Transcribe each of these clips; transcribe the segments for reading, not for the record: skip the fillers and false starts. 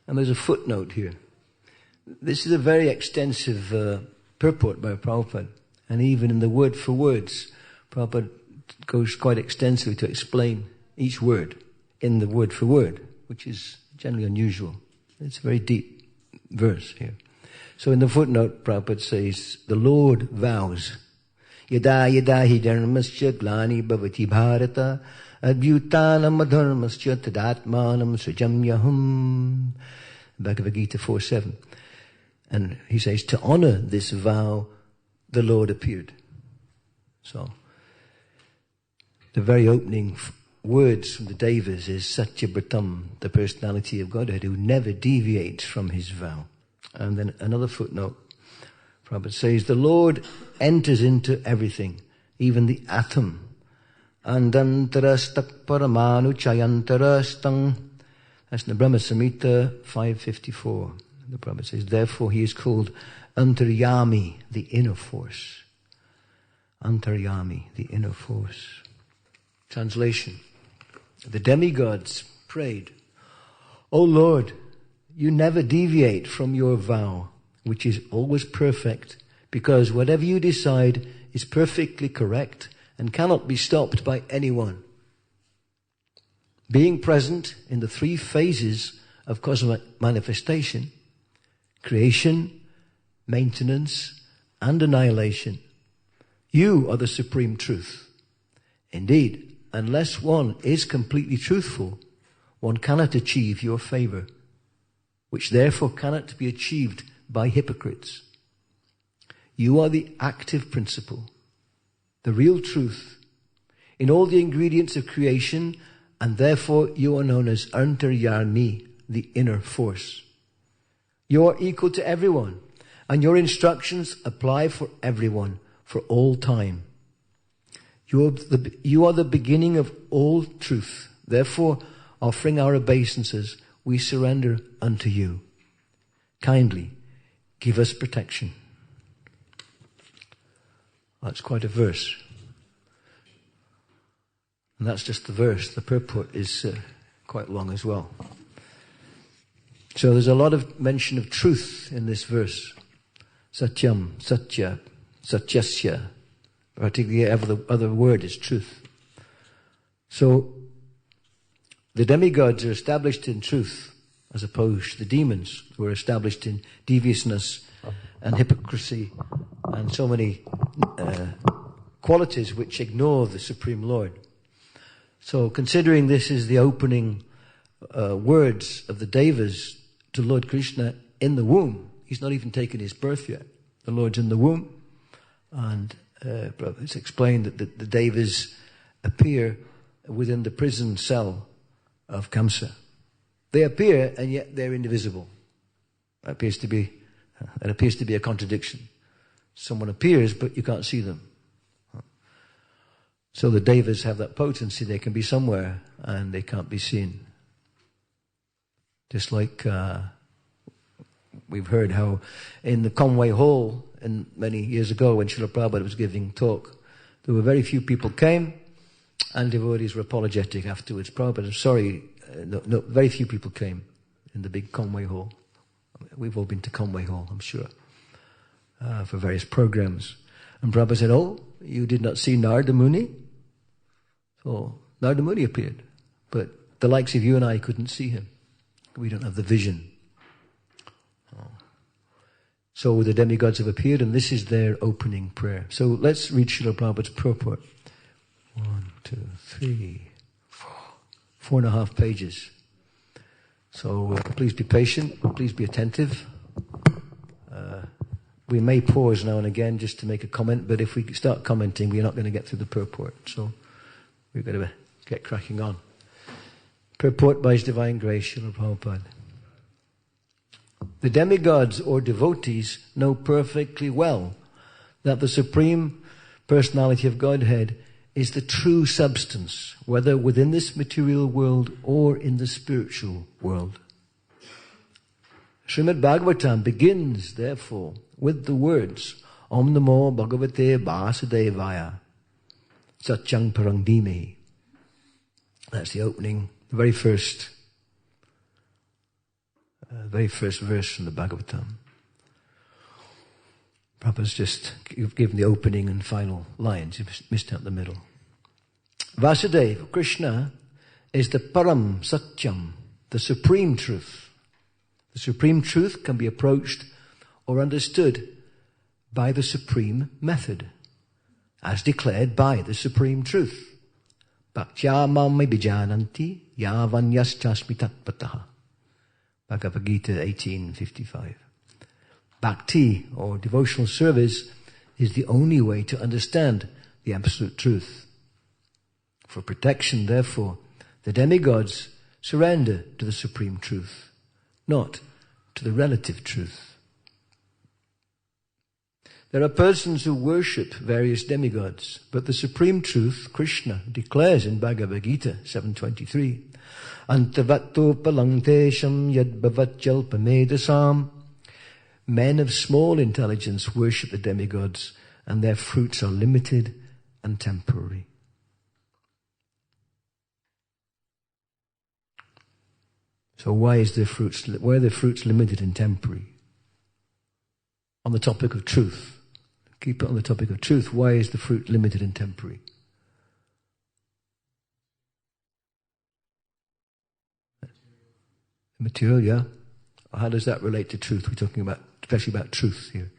And there's a footnote here. This is a very extensive purport by Prabhupada. And even in the word for words, Prabhupada goes quite extensively to explain each word in the word for word, which is generally unusual. It's a very deep verse here. So in the footnote, Prabhupada says, the Lord vows, Yada yada hi dharmasya glani bhavati bharata adbhutanam adharmasya tadatmanam sujamyahum. Bhagavad Gita 4:7. And he says, to honor this vow, the Lord appeared. So, the very opening words from the Devas is Satyabratam, the personality of Godhead, who never deviates from his vow. And then another footnote, Prabhupada says, the Lord enters into everything, even the atom. Andantarastak paramanu chayantarastang. That's in the Brahma Samhita 554. The Prabhupada says, therefore he is called Antaryami, the inner force. Antaryami, the inner force. Translation. The demigods prayed, O Lord, you never deviate from your vow, which is always perfect, because whatever you decide is perfectly correct and cannot be stopped by anyone. Being present in the three phases of cosmic manifestation, creation, maintenance, and annihilation, you are the supreme truth. Indeed, unless one is completely truthful, one cannot achieve your favor, which therefore cannot be achieved by hypocrites. You are the active principle, the real truth, in all the ingredients of creation, and therefore you are known as Antaryami, the inner force. You are equal to everyone, and your instructions apply for everyone, for all time. You are the beginning of all truth. Therefore, offering our obeisances, we surrender unto you. Kindly give us protection. That's quite a verse. And that's just the verse. The purport is quite long as well. So there's a lot of mention of truth in this verse. Satyam, Satya, Satyasya. Particularly the other word is truth. So the demigods are established in truth, as opposed to the demons who are established in deviousness and hypocrisy and so many qualities which ignore the Supreme Lord. So considering this is the opening words of the Devas to Lord Krishna in the womb, he's not even taken his birth yet. The Lord's in the womb, and it's explained that the Devas appear within the prison cell of Kamsa. They appear and yet they're indivisible. That appears to be a contradiction. Someone appears but you can't see them. So the Devas have that potency. They can be somewhere and they can't be seen. Just like we've heard how in the Conway Hall many years ago when Srila Prabhupada was giving talk, there were very few people came and devotees were apologetic afterwards. Prabhupada, I'm sorry, no, very few people came in the big Conway Hall. We've all been to Conway Hall, I'm sure, for various programs. And Prabhupada said, oh, you did not see Narada Muni? So Narada Muni appeared, but the likes of you and I couldn't see him. We don't have the vision. So the demigods have appeared, and this is their opening prayer. So let's read Srila Prabhupada's purport. 1, 2, 3, 4, 4.5 pages. So please be patient, please be attentive. We may pause now and again just to make a comment, but if we start commenting, we're not going to get through the purport. So we've got to get cracking on. Purport by His Divine Grace, Srila Prabhupada. The demigods or devotees know perfectly well that the Supreme Personality of Godhead is the true substance, whether within this material world or in the spiritual world. Srimad Bhagavatam begins, therefore, with the words, Om Namo Bhagavate Vasudevaya, Satyang Parang Dhimehi. That's the opening, the very first very first verse from the Bhagavatam. Prabhupada's just given the opening and final lines. You've missed out the middle. Vasudeva, Krishna, is the Param Satyam, the supreme truth. The supreme truth can be approached or understood by the supreme method, as declared by the supreme truth. Bhaktya mami bijananti yavanyaschasmi tatpataha. Bhagavad Gita 18:55. Bhakti, or devotional service, is the only way to understand the absolute truth. For protection, therefore, the demigods surrender to the supreme truth, not to the relative truth. There are persons who worship various demigods, but the supreme truth, Krishna, declares in Bhagavad Gita 7:23, Antavatopalangtesham yadbhavatjalpamedasam. Men of small intelligence worship the demigods, and their fruits are limited and temporary. So why are the fruits limited and temporary? On the topic of truth. Keep it on the topic of truth. Why is the fruit limited and temporary? Material, yeah? How does that relate to truth? We're talking about, especially about truth here.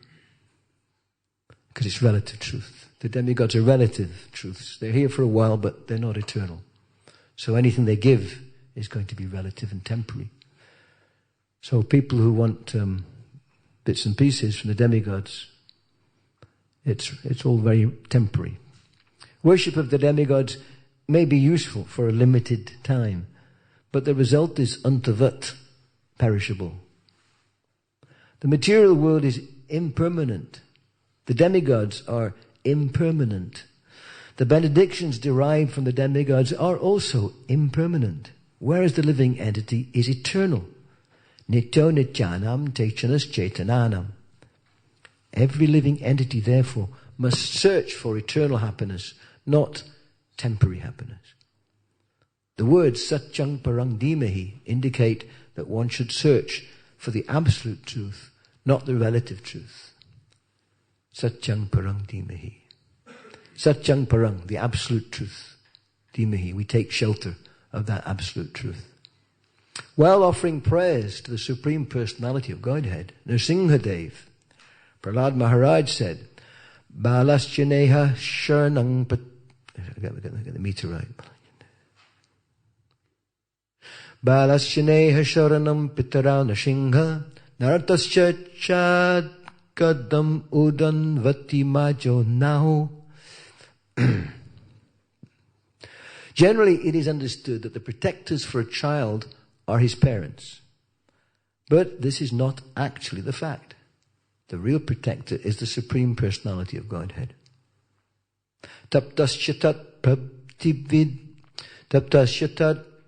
Because it's relative truth. The demigods are relative truths. They're here for a while, but they're not eternal. So anything they give is going to be relative and temporary. So people who want bits and pieces from the demigods, it's all very temporary. Worship of the demigods may be useful for a limited time, but the result is antavat, perishable. The material world is impermanent. The demigods are impermanent. The benedictions derived from the demigods are also impermanent, whereas the living entity is eternal. Nityo nityanam techanas chetananam. Every living entity, therefore, must search for eternal happiness, not temporary happiness. The words satyang parang dhimahi indicate that one should search for the absolute truth, not the relative truth. Satyang parang dhimahi. Satyang parang, the absolute truth. Dhimahi, we take shelter of that absolute truth. While offering prayers to the Supreme Personality of Godhead, Nrsimhadev, Prahlad Maharaj said, Balasyaneha Sharanang Pat... I got the meter right. Balasyaneha Sharanam Pitara Nrsimha Naratasya Chad Kadam Udan Vati Majo Naho. Generally, it is understood that the protectors for a child are his parents. But this is not actually the fact. The real protector is the Supreme Personality of Godhead. Taptasyatat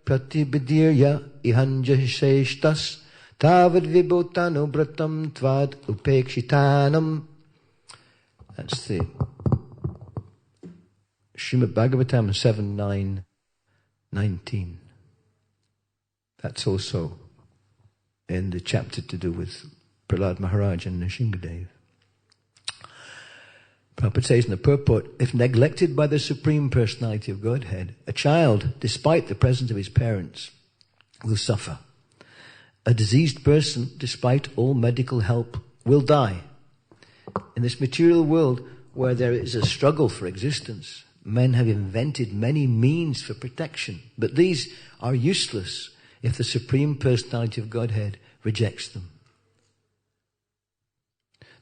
pratividirya ihanjasheshtas tavad vibhotano bratam tvad upekshitanam. That's the Srimad Bhagavatam 7:9-19. That's also in the chapter to do with Prahlad Maharaj and Nrsimhadev. Prabhupada says in the purport, if neglected by the Supreme Personality of Godhead, a child, despite the presence of his parents, will suffer. A diseased person, despite all medical help, will die. In this material world, where there is a struggle for existence, men have invented many means for protection, but these are useless if the Supreme Personality of Godhead rejects them.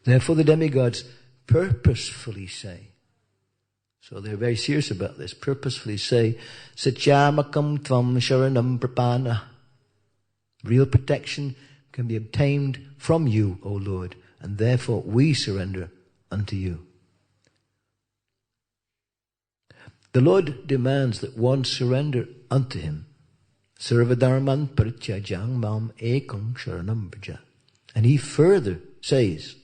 Therefore the demigods purposefully say, so they're very serious about this, purposefully say, Satyamakam tvam sharanam prapana. Real protection can be obtained from you, O Lord, and therefore we surrender unto you. The Lord demands that one surrender unto him. Sarvadharman parityajang mam ekam sharanam braja. And he further says,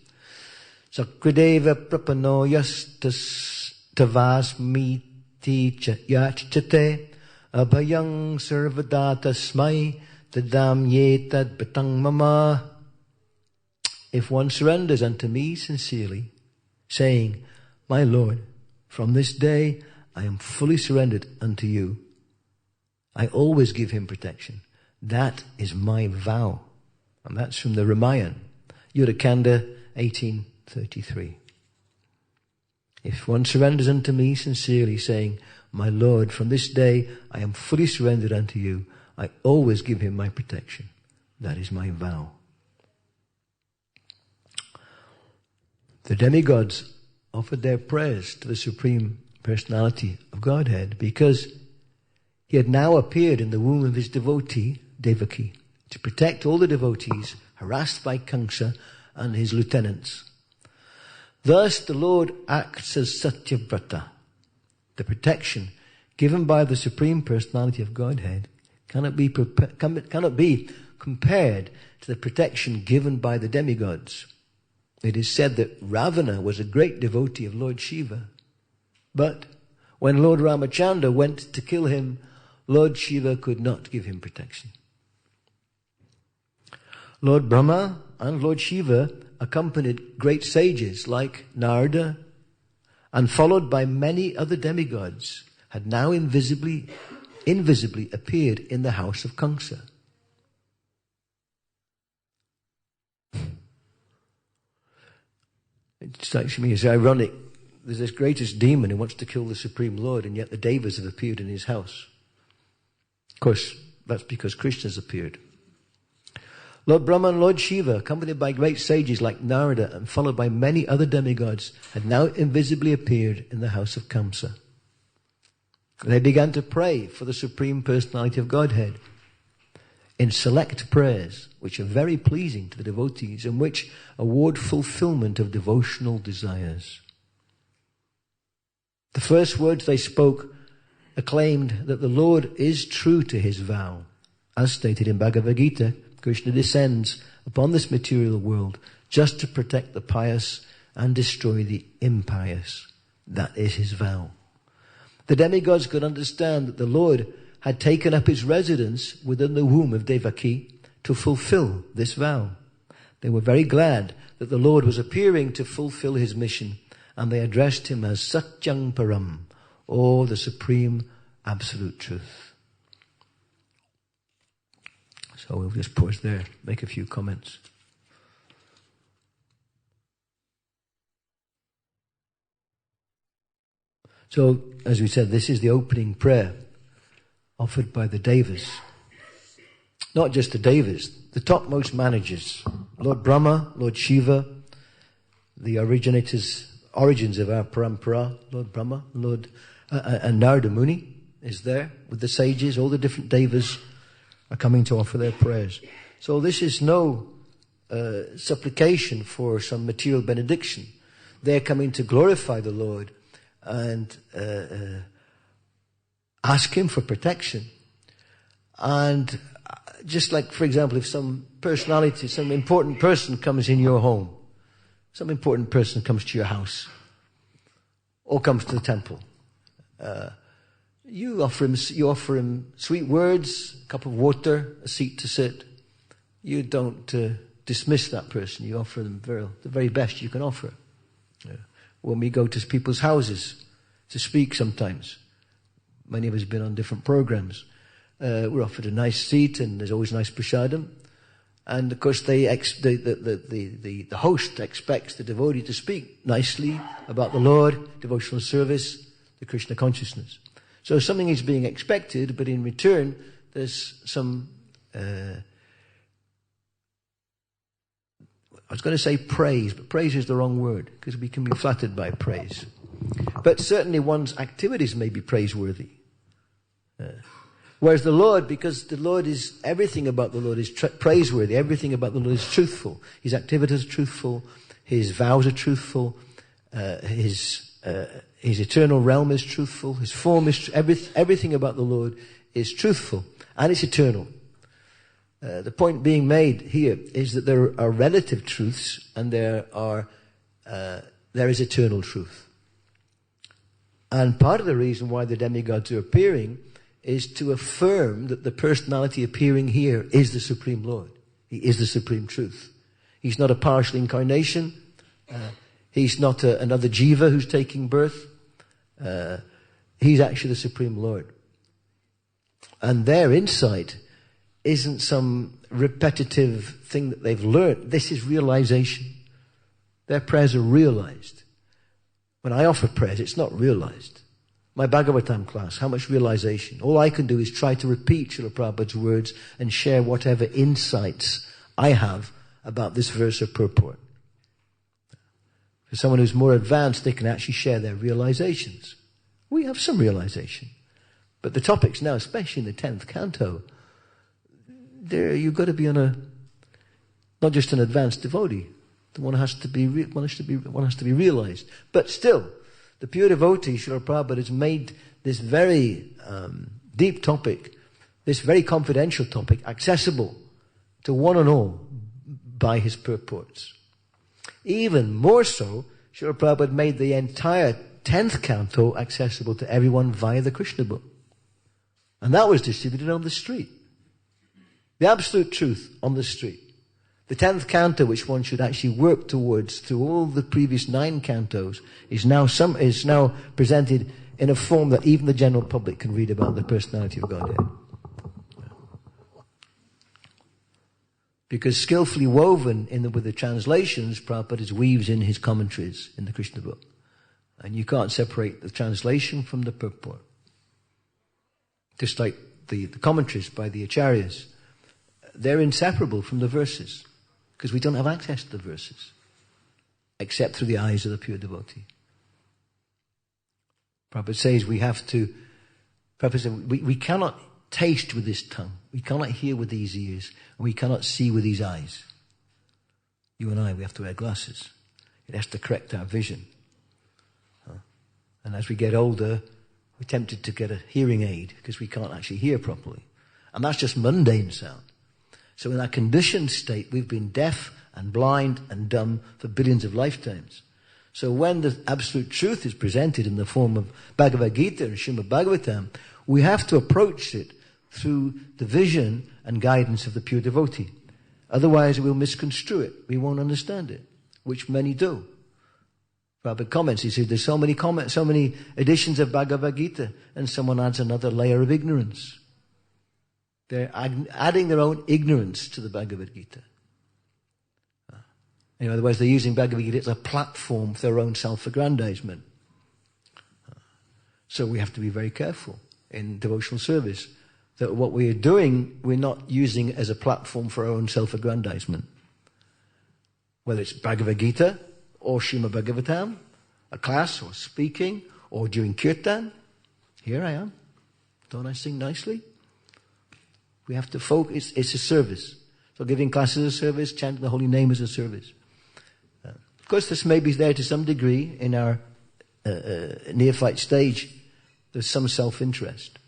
Sakrideva prapano yastas tavasmiti yachate abhayang sarvadatasmai tadam yetad petang mama. If one surrenders unto me sincerely, saying, my Lord, from this day I am fully surrendered unto you, I always give him protection. That is my vow. And that's from the Ramayan, Yudhakanda 1833. If one surrenders unto me sincerely, saying, my Lord, from this day I am fully surrendered unto you, I always give him my protection. That is my vow. The demigods offered their prayers to the Supreme Personality of Godhead because he had now appeared in the womb of his devotee, Devaki, to protect all the devotees harassed by Kamsa and his lieutenants. Thus the Lord acts as Satyavrata. The protection given by the Supreme Personality of Godhead cannot be compared to the protection given by the demigods. It is said that Ravana was a great devotee of Lord Shiva. But when Lord Ramachandra went to kill him, Lord Shiva could not give him protection. Lord Brahma and Lord Shiva accompanied great sages like Narada, and followed by many other demigods, had now invisibly appeared in the house of Kamsa. It strikes me as ironic. There's this greatest demon who wants to kill the Supreme Lord, and yet the Devas have appeared in his house. Of course, that's because Krishna's appeared. Lord Brahma and Lord Shiva, accompanied by great sages like Narada and followed by many other demigods, had now invisibly appeared in the house of Kamsa. They began to pray for the Supreme Personality of Godhead in select prayers, which are very pleasing to the devotees and which award fulfillment of devotional desires. The first words they spoke acclaimed that the Lord is true to his vow. As stated in Bhagavad Gita, Krishna descends upon this material world just to protect the pious and destroy the impious. That is his vow. The demigods could understand that the Lord had taken up his residence within the womb of Devaki to fulfill this vow. They were very glad that the Lord was appearing to fulfill his mission, and they addressed him as Satyam Param, or the Supreme Absolute Truth. So we'll just pause there, make a few comments. So, as we said, this is the opening prayer offered by the Devas. Not just the Devas, the topmost managers. Lord Brahma, Lord Shiva, the origins of our parampara, Lord Brahma, and Narada Muni is there with the sages. All the different Devas are coming to offer their prayers. So this is no supplication for some material benediction. They're coming to glorify the Lord and ask him for protection. And just like, for example, if some personality, some important person comes in your home, some important person comes to your house, or comes to the temple, you offer him sweet words, a cup of water, a seat to sit. You don't dismiss that person. You offer them the very best you can offer. When we go to people's houses to speak sometimes, many of us have been on different programs, we're offered a nice seat and there's always nice prasadam. And of course the host expects the devotee to speak nicely about the Lord, devotional service, the Krishna consciousness. So something is being expected, but in return there's some, I was going to say praise, but praise is the wrong word, because we can be flattered by praise. But certainly one's activities may be praiseworthy. Whereas the Lord, because the Lord is, everything about the Lord is praiseworthy, everything about the Lord is truthful. His activities are truthful, his vows are truthful, his eternal realm is truthful, his form is, everything about the Lord is truthful, and it's eternal. The point being made here is that there are relative truths and there is eternal truth. And part of the reason why the demigods are appearing is to affirm that the personality appearing here is the Supreme Lord. He is the Supreme Truth. He's not a partial incarnation. He's not another jiva who's taking birth. He's actually the Supreme Lord. And their insight isn't some repetitive thing that they've learned. This is realization. Their prayers are realized. When I offer prayers, it's not realized. My Bhagavatam class, how much realization? All I can do is try to repeat Srila Prabhupada's words and share whatever insights I have about this verse or purport. For someone who's more advanced, they can actually share their realizations. We have some realization. But the topics now, especially in the 10th canto, there you've got to be not just an advanced devotee. One has to be realized. But still, the pure devotee, Srila Prabhupada, has made this very deep topic, this very confidential topic, accessible to one and all by his purports. Even more so, Srila Prabhupada made the entire 10th canto accessible to everyone via the Krishna book. And that was distributed on the street. The absolute truth on the street. The 10th canto, which one should actually work towards through all the previous 9 cantos, is now presented in a form that even the general public can read about the personality of Godhead. Because skillfully woven with the translations, Prabhupada weaves in his commentaries in the Krishna book. And you can't separate the translation from the purport. Just like the commentaries by the acharyas, they're inseparable from the verses. Because we don't have access to the verses, except through the eyes of the pure devotee. Prabhupada says we cannot taste with this tongue, we cannot hear with these ears, and we cannot see with these eyes. You and I, we have to wear glasses. It has to correct our vision. And as we get older, we're tempted to get a hearing aid because we can't actually hear properly. And that's just mundane sound. So in that conditioned state, we've been deaf and blind and dumb for billions of lifetimes. So when the absolute truth is presented in the form of Bhagavad Gita and Srimad Bhagavatam, we have to approach it through the vision and guidance of the pure devotee. Otherwise we'll misconstrue it. We won't understand it, which many do. Prabhupada comments, he says there's so many editions of Bhagavad Gita, and someone adds another layer of ignorance. They're adding their own ignorance to the Bhagavad Gita. In other words, they're using Bhagavad Gita as a platform for their own self-aggrandizement. So we have to be very careful in devotional service that what we are doing, we're not using as a platform for our own self-aggrandizement. Whether it's Bhagavad Gita or Srimad Bhagavatam, a class or speaking or during kirtan. Here I am. Don't I sing nicely? We have to focus. It's a service. So giving classes is a service, chanting the holy name is a service. Of course, this may be there to some degree in our neophyte stage. There's some self-interest.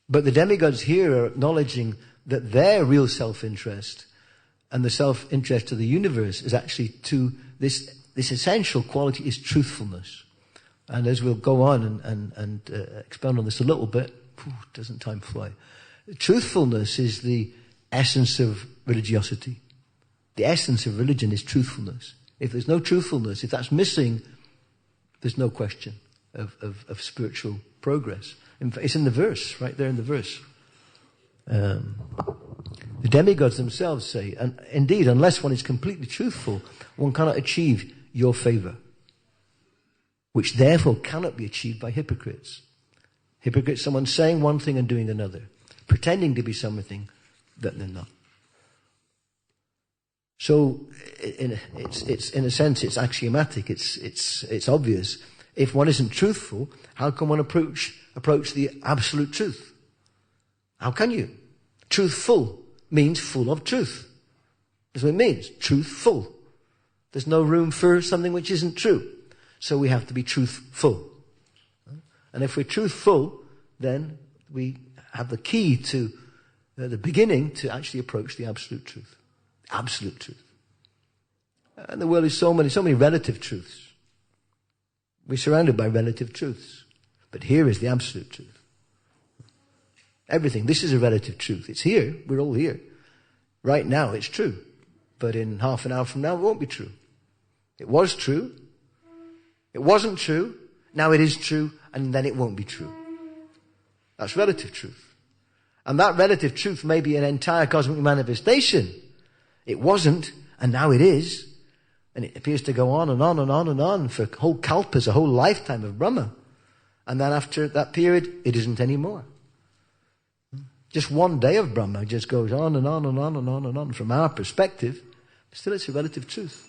But the demigods here are acknowledging that their real self-interest and the self-interest of the universe is actually to this essential quality is truthfulness. And as we'll go on and expound on this a little bit, doesn't time fly? Truthfulness is the essence of religiosity. The essence of religion is truthfulness. If there's no truthfulness, if that's missing, there's no question of spiritual progress. It's in the verse, right there in the verse. The demigods themselves say, and indeed, unless one is completely truthful, one cannot achieve your favor, which therefore cannot be achieved by hypocrites. Hypocrites, someone saying one thing and doing another, pretending to be something that they're not. So, in a sense, it's axiomatic. It's obvious. If one isn't truthful, how can one approach the absolute truth? How can you? Truthful means full of truth. That's what it means. Truthful. There's no room for something which isn't true. So we have to be truthful. And if we're truthful, then we have the key to the beginning to actually approach the absolute truth. Absolute truth. And the world is so many relative truths. We're surrounded by relative truths. But here is the absolute truth. Everything. This is a relative truth. It's here. We're all here. Right now it's true. But in half an hour from now it won't be true. It was true. It wasn't true. Now it is true. And then it won't be true. That's relative truth. And that relative truth may be an entire cosmic manifestation. It wasn't, and now it is. And it appears to go on and on and on and on for whole kalpas, a whole lifetime of Brahma. And then after that period, it isn't anymore. Just one day of Brahma just goes on and on and on and on and on. From our perspective, still it's a relative truth.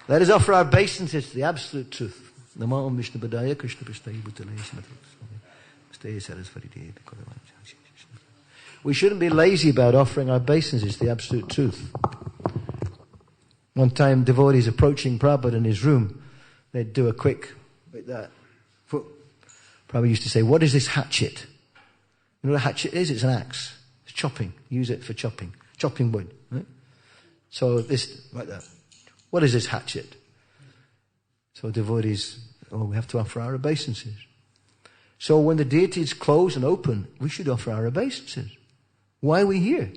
Let us offer our obeisances to the absolute truth. We shouldn't be lazy about offering our obeisances to the absolute truth. One time, devotees approaching Prabhupada in his room, they'd do a quick, like that. Prabhupada used to say, what is this hatchet? You know what a hatchet is? It's an axe. It's chopping. Use it for chopping. Chopping wood. Right? So this, like that. What is this hatchet? So devotees, we have to offer our obeisances. So when the deity is closed and open, we should offer our obeisances. Why are we here?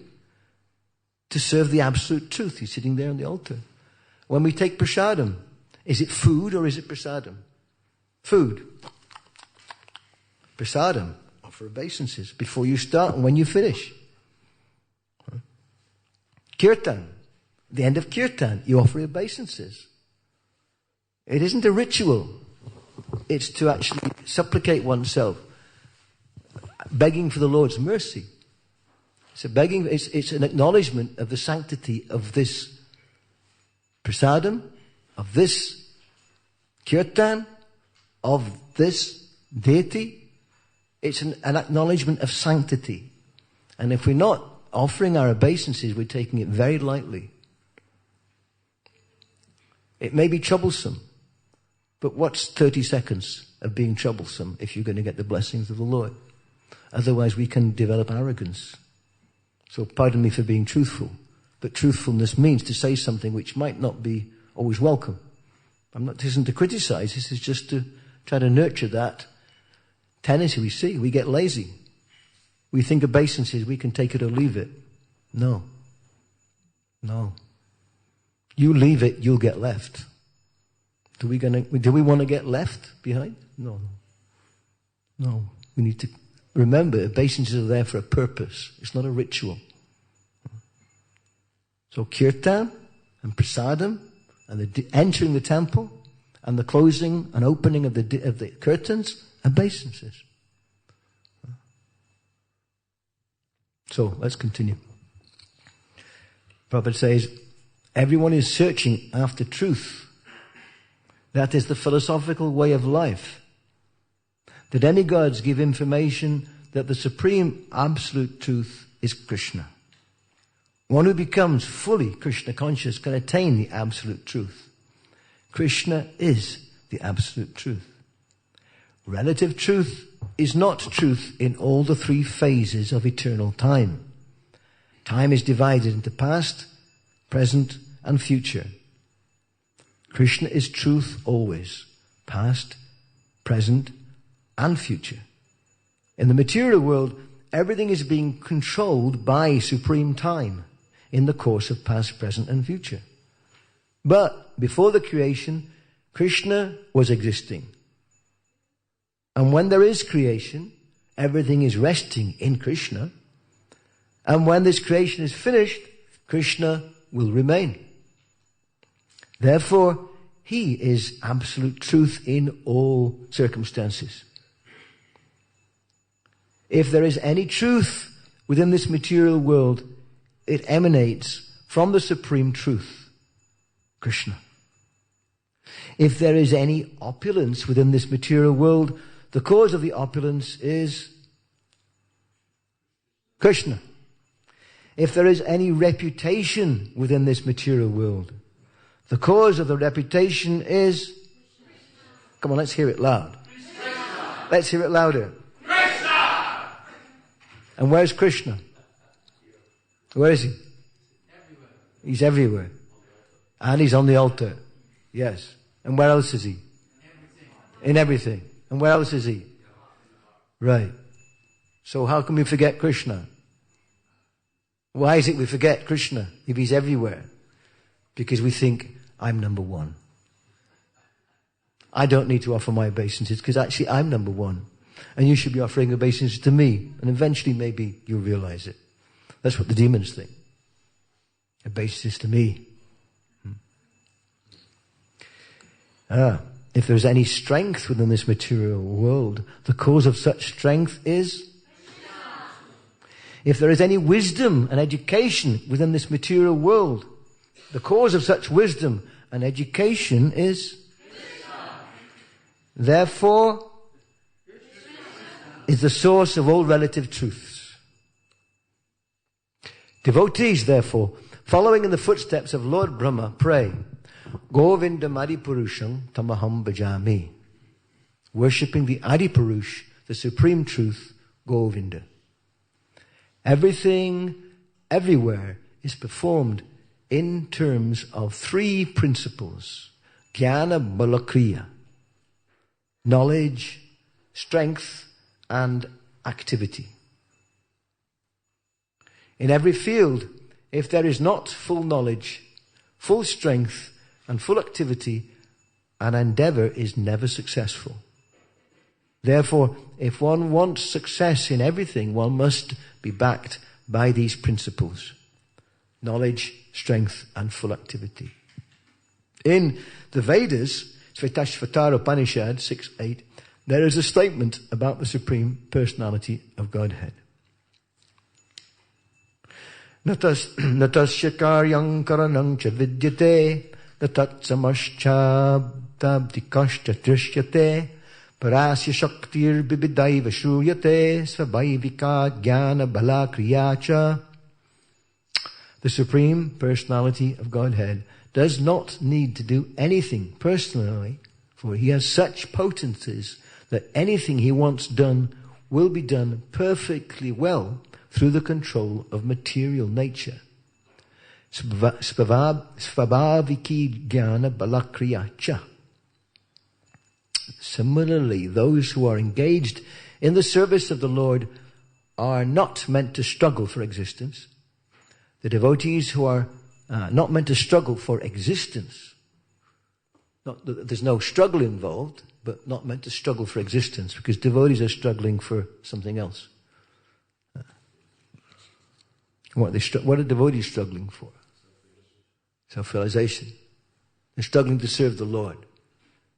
To serve the absolute truth. He's sitting there on the altar. When we take prasadam, is it food or is it prasadam? Food. Prasadam, offer obeisances before you start and when you finish. Kirtan, at the end of kirtan, you offer obeisances. It isn't a ritual. It's to actually supplicate oneself, begging for the Lord's mercy. It's an acknowledgement of the sanctity of this prasadam, of this kirtan, of this deity. It's an acknowledgement of sanctity. And if we're not offering our obeisances, we're taking it very lightly. It may be troublesome, but what's 30 seconds of being troublesome if you're going to get the blessings of the Lord? Otherwise we can develop arrogance. So pardon me for being truthful, but truthfulness means to say something which might not be always welcome. This isn't to criticize, this is just to try to nurture that tendency we see. We get lazy. We think obeisances, we can take it or leave it. No. You leave it, you'll get left. Do we want to get left behind? No. We need to remember, obeisances are there for a purpose. It's not a ritual. So kirtan and prasadam and the entering the temple and the closing and opening of the curtains, obeisances. So let's continue. Prabhupada says, everyone is searching after truth. That is the philosophical way of life. The demigods give information that the supreme absolute truth is Krishna. One who becomes fully Krishna conscious can attain the absolute truth. Krishna is the absolute truth. Relative truth is not truth in all the three phases of eternal time. Time is divided into past, present, and future. Krishna is truth always, past, present, and future. In the material world, everything is being controlled by supreme time in the course of past, present, and future. But before the creation, Krishna was existing. And when there is creation, everything is resting in Krishna. And when this creation is finished, Krishna will remain. Therefore, he is absolute truth in all circumstances. If there is any truth within this material world, it emanates from the supreme truth, Krishna. If there is any opulence within this material world, the cause of the opulence is Krishna. If there is any reputation within this material world, the cause of the reputation is... Come on, let's hear it loud. Krishna. Let's hear it louder. Krishna! And where's Krishna? Where is he? Everywhere. He's everywhere. And he's on the altar. Yes. And where else is he? In everything. And where else is he? Right. So how can we forget Krishna? Why is it we forget Krishna if he's everywhere? Because we think, I'm number one. I don't need to offer my obeisances because actually I'm number one. And you should be offering obeisances to me. And eventually maybe you'll realize it. That's what the demons think. Obeisances to me. If there's any strength within this material world, the cause of such strength is? If there is any wisdom and education within this material world, the cause of such wisdom and education is? Therefore, is the source of all relative truths. Devotees, therefore, following in the footsteps of Lord Brahma, pray, Govindam Adipurusham Tamaham Bhajami. Worshipping the Adipurush, the supreme truth, Govinda. Everything, everywhere, is performed in terms of three principles. Jnana Balakriya. Knowledge, strength, and activity. In every field, if there is not full knowledge, full strength, and full activity, an endeavor is never successful. Therefore, if one wants success in everything, one must be backed by these principles. Knowledge, strength, and full activity. In the Vedas, Svetashvatara Upanishad 6.8, there is a statement about the Supreme Personality of Godhead. Natasya karyam karanam cha vidyate natat samascha-dabdikashcha drishyate parasya shaktir bibidaiva shruyate svabhaivika jnana bala kriyacha. The Supreme Personality of Godhead does not need to do anything personally, for he has such potencies that anything he wants done will be done perfectly well through the control of material nature. Svabhaviki jnana balakriyacha. Similarly, those who are engaged in the service of the Lord are not meant to struggle for existence. The devotees who are not meant to struggle for existence, not that there's no struggle involved, but not meant to struggle for existence, because devotees are struggling for something else. What are devotees struggling for? Self-realization. They're struggling to serve the Lord.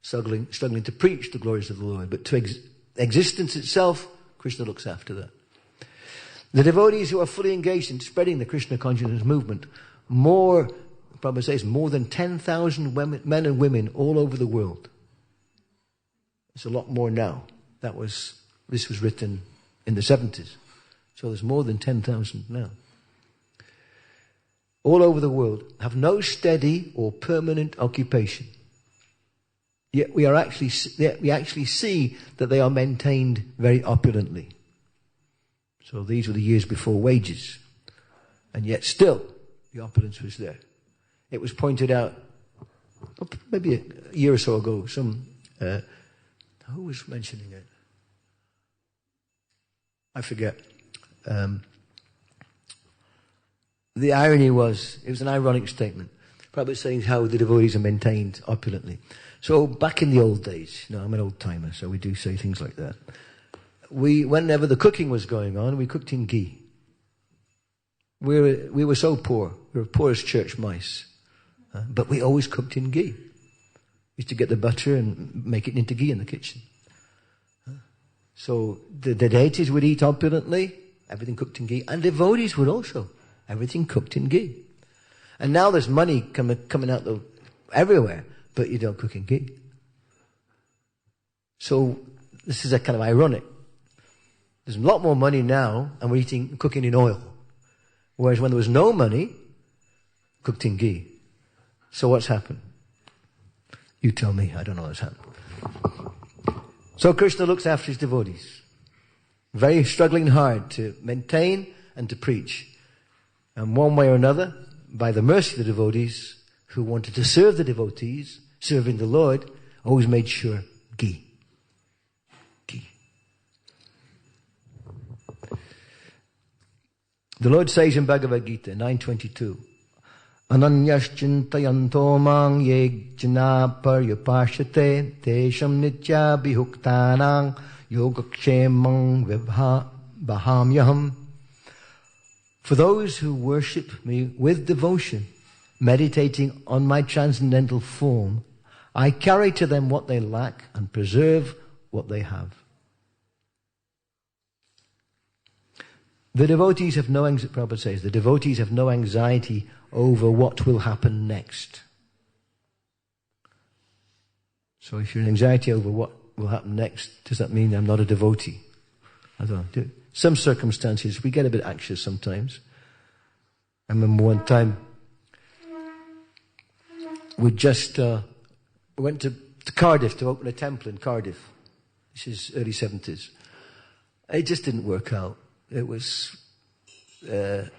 Struggling to preach the glories of the Lord. But to existence itself, Krishna looks after that. The devotees who are fully engaged in spreading the Krishna consciousness movement, Prabhupada says, more than 10,000 men and women all over the world. It's a lot more now. This was written in the 70s. So there's more than 10,000 now. All over the world have no steady or permanent occupation. Yet we actually see that they are maintained very opulently. So these were the years before wages. And yet still, the opulence was there. It was pointed out, maybe a year or so ago, who was mentioning it? I forget. The irony was, it was an ironic statement, probably saying how the devotees are maintained opulently. So back in the old days, I'm an old timer, so we do say things like that. Whenever the cooking was going on, we cooked in ghee. We were so poor. We were poor as church mice. But we always cooked in ghee. We used to get the butter and make it into ghee in the kitchen. So the deities would eat opulently, everything cooked in ghee, and devotees would also, everything cooked in ghee. And now there's money coming out everywhere, but you don't cook in ghee. So this is a kind of ironic. There's a lot more money now, and we're cooking in oil. Whereas when there was no money, cooked in ghee. So what's happened? You tell me, I don't know what's happened. So Krishna looks after his devotees. Very struggling hard to maintain and to preach. And one way or another, by the mercy of the devotees, who wanted to serve the devotees, serving the Lord, always made sure ghee. The Lord says in Bhagavad Gita 9:22, Ananyaschintayanto mang yeg jana paryapashate tesham nitya bihuktanang yogakshemang vibhahamyaham. For those who worship me with devotion, meditating on my transcendental form, I carry to them what they lack and preserve what they have. The devotees have no anxiety, Prabhupada says, the devotees have no anxiety over what will happen next. So if you're in anxiety over what will happen next, does that mean I'm not a devotee? I don't know. Some circumstances, we get a bit anxious sometimes. I remember one time, we went to Cardiff to open a temple in Cardiff. This is early 70s. It just didn't work out. It was, we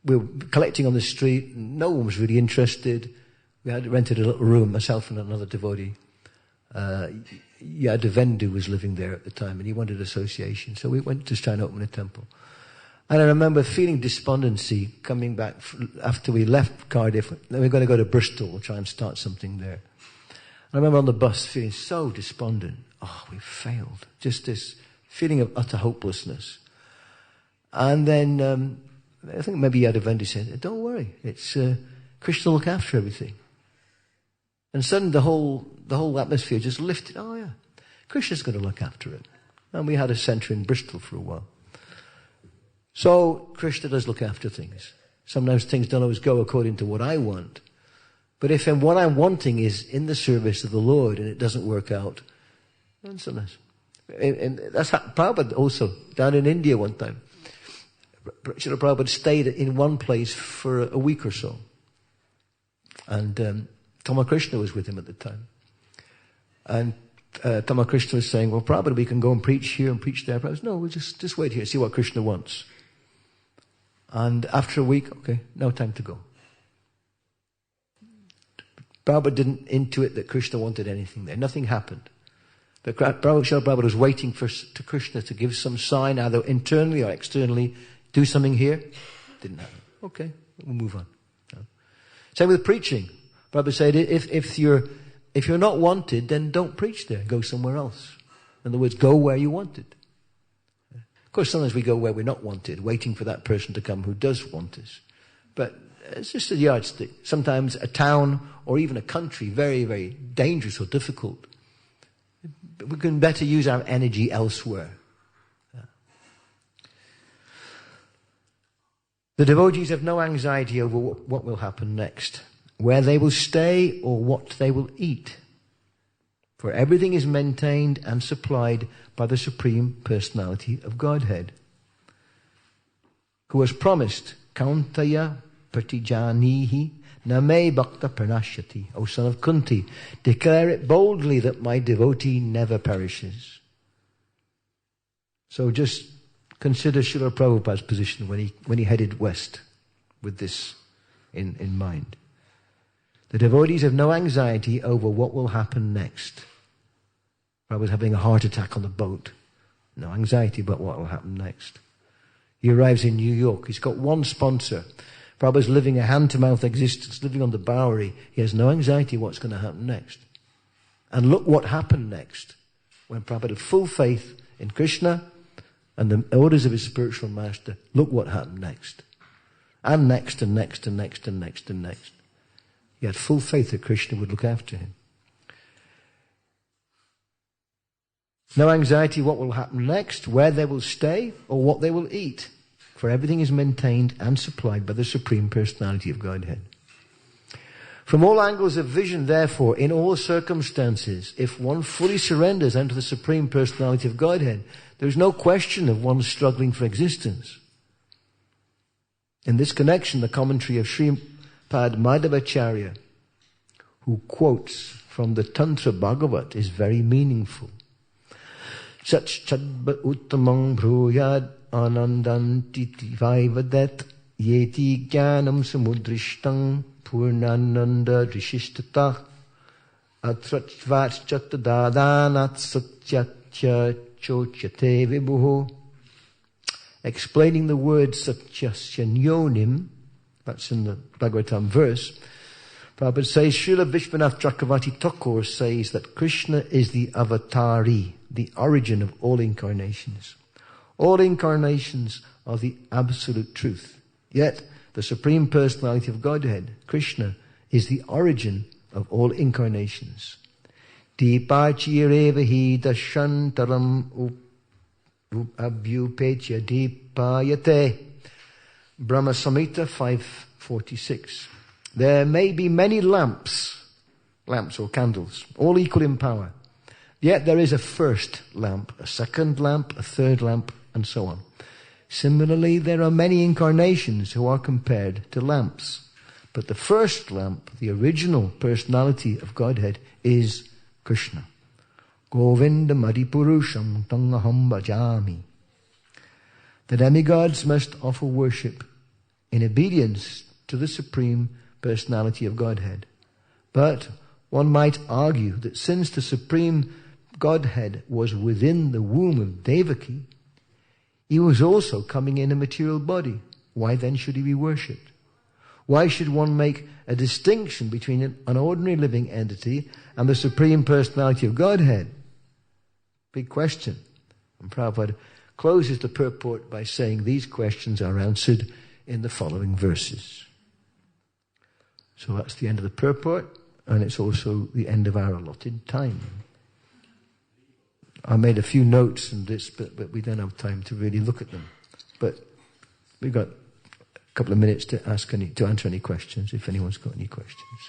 were collecting on the street, and no one was really interested. We had rented a little room, myself and another devotee. Yadavendu was living there at the time, and he wanted association. So we went to try and open a temple. And I remember feeling despondency coming back after we left Cardiff. Then we're going to go to Bristol, try and start something there. I remember on the bus feeling so despondent. Oh, we failed. Just this feeling of utter hopelessness. And then I think maybe Yadavendu said, don't worry, it's Krishna will look after everything. And suddenly the whole atmosphere just lifted. Oh yeah, Krishna's going to look after it. And we had a centre in Bristol for a while. So Krishna does look after things. Sometimes things don't always go according to what I want. But if what I'm wanting is in the service of the Lord and it doesn't work out, then sometimes. And that's how Prabhupada also, down in India one time. Srila Prabhupada stayed in one place for a week or so. And Tama Krishna was with him at the time. And Tama Krishna was saying, well, Prabhupada, we can go and preach here and preach there. Prabhupada said, no, we'll just wait here, see what Krishna wants. And after a week, okay, now time to go. Prabhupada didn't intuit that Krishna wanted anything there. Nothing happened. But Srila Prabhupada was waiting to Krishna to give some sign, either internally or externally, do something here. Didn't happen. Okay, we'll move on. No. Same with preaching. Prabhupada said, if you're not wanted, then don't preach there. Go somewhere else. In other words, go where you wanted. Of course, sometimes we go where we're not wanted, waiting for that person to come who does want us. But it's just a yardstick. Sometimes a town or even a country, very, very dangerous or difficult. We can better use our energy elsewhere. The devotees have no anxiety over what will happen next, where they will stay or what they will eat. For everything is maintained and supplied by the Supreme Personality of Godhead, who has promised, Kauntaya Pratijanihi Name Bhakta Pranashyati. O son of Kunti, declare it boldly that my devotee never perishes. So just consider Srila Prabhupada's position when he headed west with this in mind. The devotees have no anxiety over what will happen next. Prabhupada's having a heart attack on the boat. No anxiety about what will happen next. He arrives in New York. He's got one sponsor. Prabhupada's living a hand-to-mouth existence, living on the Bowery. He has no anxiety what's going to happen next. And look what happened next. When Prabhupada had full faith in Krishna and the orders of his spiritual master, look what happened next. And next and next and next and next and next. He had full faith that Krishna would look after him. No anxiety what will happen next, where they will stay, or what they will eat. For everything is maintained and supplied by the Supreme Personality of Godhead. From all angles of vision, therefore, in all circumstances, if one fully surrenders unto the Supreme Personality of Godhead, there is no question of one struggling for existence. In this connection, the commentary of Srimad Madhavacharya, who quotes from the Tantra Bhagavat, is very meaningful. Sach chadba uttamang bhruyad anandanti vaivadet yeti jnanam samudrishtang purnananda rishishtata atrachvat chattadadanat satyatya chochate vibhuho. explaining the word Satyasyanyonim, that's in the Bhagavatam verse, Prabhupada says, Srila Vishwanath Chakravarti Thakur says that Krishna is the avatari, the origin of all incarnations. All incarnations are the absolute truth. Yet, the Supreme Personality of Godhead, Krishna, is the origin of all incarnations. Deepachirevahi dashantaram abhyupetya deepayate. Brahma Samhita 5:46. There may be many lamps or candles, all equal in power. Yet there is a first lamp, a second lamp, a third lamp, and so on. Similarly, there are many incarnations who are compared to lamps. But the first lamp, the original personality of Godhead, is Krishna. Govinda Maripurusham Tangaham Bhajami. The demigods must offer worship in obedience to the Supreme Personality of Godhead. But one might argue that since the Supreme Godhead was within the womb of Devaki, he was also coming in a material body. Why then should he be worshipped? Why should one make a distinction between an ordinary living entity and the Supreme Personality of Godhead? Big question. And Prabhupada closes the purport by saying these questions are answered in the following verses. So that's the end of the purport, and it's also the end of our allotted time. I made a few notes on this, but we don't have time to really look at them. But we've got a couple of minutes to answer any questions, if anyone's got any questions.